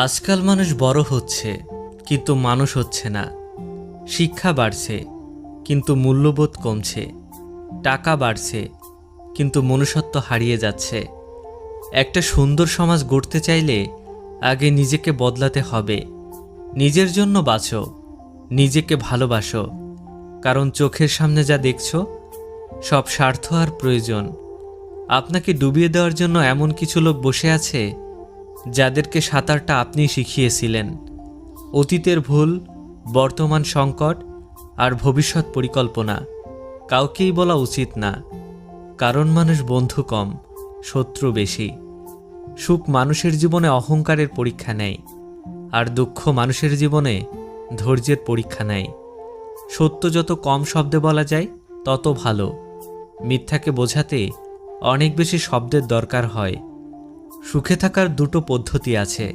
আজকাল মানুষ বড় হচ্ছে কিন্তু মানুষ হচ্ছে না। শিক্ষা বাড়ছে কিন্তু মূল্যবোধ কমছে। টাকা বাড়ছে কিন্তু মনুষ্যত্ব হারিয়ে যাচ্ছে। একটা সুন্দর সমাজ গড়তে চাইলে আগে নিজেকে বদলাতে হবে। নিজের জন্য বাঁচো, নিজেকে ভালোবাসো, কারণ চোখের সামনে যা দেখছো সব স্বার্থ আর প্রয়োজন। আপনাকে ডুবিয়ে দেওয়ার জন্য এমন কিছু লোক বসে আছে যাদেরকে সাঁতারটা আপনিই শিখিয়েছিলেন। অতীতের ভুল, বর্তমান সংকট আর ভবিষ্যৎ পরিকল্পনা কাউকেই বলা উচিত না, কারণ মানুষ বন্ধু কম, শত্রু বেশি। সুখ মানুষের জীবনে অহংকারের পরীক্ষা নেয়, আর দুঃখ মানুষের জীবনে ধৈর্যের পরীক্ষা নেয়। সত্য যত কম শব্দে বলা যায় তত ভালো। মিথ্যাকে বোঝাতে অনেক বেশি শব্দের দরকার হয়। সুখে থাকার দুটো পদ্ধতি আছে।